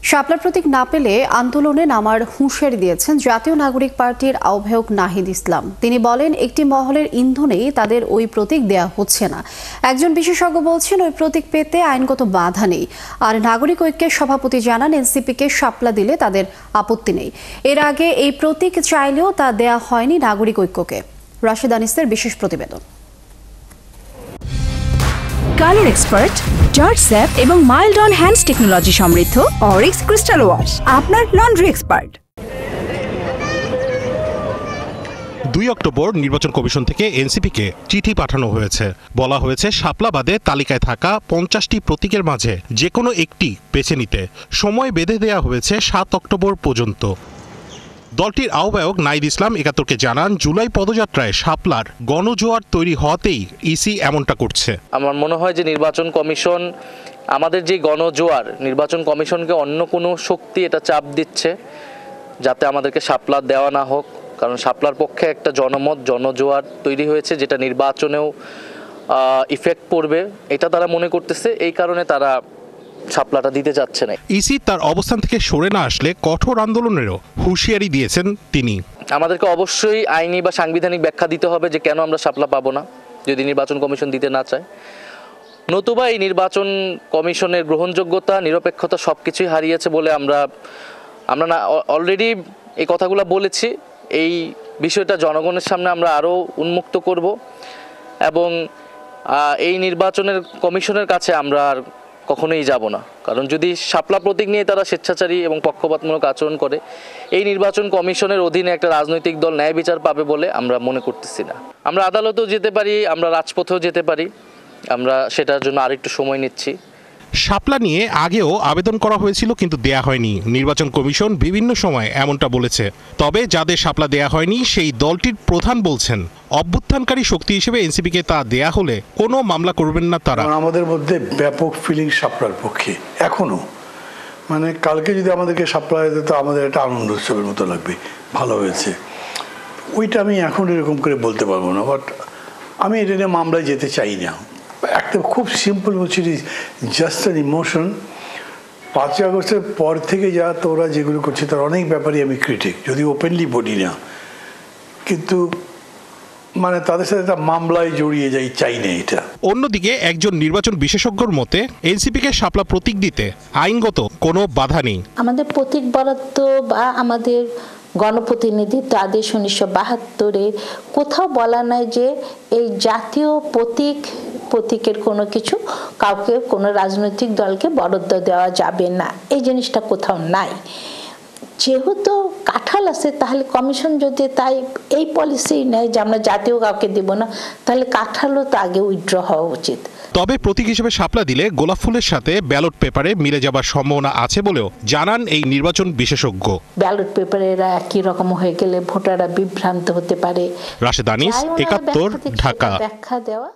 শাপলা প্রতীক না পেলে আন্দোলনে নামার হুঁশিয়ারি দিয়েছেন জাতীয় নাগরিক পার্টির আহ্বায়ক নাহিদ ইসলাম। তিনি বলেন, একটি মহলের ইন্ধনেই তাদের ওই প্রতীক দেয়া হচ্ছে না। একজন বিশেষজ্ঞ বলছেন, ওই প্রতীক পেতে আইনগত বাধা নেই। আর নাগরিক ঐক্যের সভাপতি জানান, এনসিপিকে শাপলা দিলে তাদের আপত্তি নেই। এর আগে এই প্রতীক চাইলেও তা দেয়া হয়নি নাগরিক ঐক্যকে। রাশেদ আনিসের বিশেষ প্রতিবেদন। কালার এক্সপার্ট, জর্জ স্যাপ এবং মাইল্ড অন হ্যান্ডস টেকনোলজি সমৃদ্ধ অরিক্স ক্রিস্টাল ওয়াশ আপনার লন্ড্রি এক্সপার্ট। 2 অক্টোবর নির্বাচন কমিশন থেকে এনসিপিকে চিঠি পাঠানো হয়েছে। বলা হয়েছে, শাপলা বাদে তালিকায় থাকা 50টি প্রতীকের মাঝে যে কোনো একটি বেছে নিতে সময় বেঁধে দেওয়া হয়েছে 7 অক্টোবর পর্যন্ত। দলটির আহ্বায়ক নাহিদ ইসলাম ৭১কে জানান, জুলাই পদযাত্রায় শাপলার গণজোয়ার তৈরি হওয়াতেই ইসি এমনটা করছে। আমার মনে হয় যে নির্বাচন কমিশন আমাদের যে গণজোয়ার, নির্বাচন কমিশনকে অন্য কোনো শক্তি এটা চাপ দিচ্ছে যাতে আমাদেরকে শাপলা দেওয়া না হোক। কারণ শাপলার পক্ষে একটা জনমত, জনজোয়ার তৈরি হয়েছে, যেটা নির্বাচনেও ইফেক্ট পড়বে, এটা তারা মনে করতেছে। এই কারণে তারা শাপলাটা দিতে যাচ্ছে না। ইসি তার অবস্থান থেকে সরে না আসলে কঠোর আন্দোলনেরও হুঁশিয়ারি দিয়েছেন তিনি। আমাদেরকে অবশ্যই আইনি বা সাংবিধানিক ব্যাখ্যা দিতে হবে যে কেন আমরা শাপলা পাবো না যদি নির্বাচন কমিশন দিতে না চায়। নতুবা এই নির্বাচন কমিশনের গ্রহণযোগ্যতা, নিরপেক্ষতা সবকিছুই হারিয়েছে বলে আমরা না অলরেডি এই কথাগুলো বলেছি। এই বিষয়টা জনগণের সামনে আমরা আরও উন্মুক্ত করব এবং এই নির্বাচনের কমিশনের কাছে আমরা আর কখনোই যাব না। কারণ যদি শাপলা প্রতীক নিয়ে তারা স্বেচ্ছাচারী এবং পক্ষপাতমূলক আচরণ করে, এই নির্বাচন কমিশনের অধীনে একটা রাজনৈতিক দল ন্যায় বিচার পাবে বলে আমরা মনে করতেছি না। আমরা আদালতেও যেতে পারি, আমরা রাজপথেও যেতে পারি, আমরা সেটার জন্য আরেকটু সময় নিচ্ছি। শাপলা নিয়ে আগেও আবেদন করা হয়েছিল, কিন্তু দেয়া হয়নি। নির্বাচন কমিশন বিভিন্ন সময় এমনটা বলেছে। তবে যাদের শাপলা দেয়া হয়নি সেই দলটির প্রধান বলছেন, অভ্যুত্থানকারী শক্তি হিসেবে এনসিপিকে তা দেয়া হলে কোনো মামলা করবেন না তারা। আমাদের মধ্যে ব্যাপক ফিলিং শাপলার পক্ষে এখনো, মানে কালকে যদি আমাদেরকে শাপলা দিত আমাদের একটা আনন্দ উৎসবের মতো লাগবে, ভালো হয়েছে। ওইটা আমি এখন এরকম করে বলতে পারবো না, বাট আমি এটা নিয়ে মামলায় যেতে চাই না। একটা খুব সিম্পল বলছি, জাস্ট অ্যান ইমোশন। 5ই আগস্টের পর থেকে যা তোরা যেগুলো করছে তার অনেক ব্যাপারই আমি ক্রিটিক, যদি ওপেনলি বলি না, কিন্তু মানে তাদের সাথে একটা মামলায় জড়িয়ে যাই, চাই না এটা। অন্যদিকে একজন নির্বাচন বিশেষজ্ঞর মতে, এনসিপিকে শাপলা প্রতীক দিতে আইনগত কোনো বাধা নেই। আমাদের প্রতীক বরাদ্দ বা আমাদের গণপ্রতিনিধিত্ব আদেশ 1972-এর কোথাও বলা নাই যে এই জাতীয় প্রতীকের কোনো কিছু কাউকে, কোনো রাজনৈতিক দলকে বরাদ্দ দেওয়া যাবে না, এই জিনিসটা কোথাও নাই। যেহেতু কাঁঠাল আছে, তাহলে কমিশন যদি তাই এই পলিসি নেয় যে আমরা জাতীয় কাউকে দেব না, তাহলে কাঁঠালও তো আগে উইথড্র হওয়া উচিত। তবে প্রতীক হিসেবে শাপলা দিলে গোলাপ ফুলের সাথে ব্যালট পেপারে মিলে যাবার সম্ভাবনা আছে বলেও জানান এই নির্বাচন বিশেষজ্ঞ। ব্যালট পেপারে এরা একই রকম হয়ে গেলে ভোটাররা বিভ্রান্ত হতে পারে। রাশেদ আনিস, ৭১, ঢাকা। ব্যাখ্যা দেওয়া।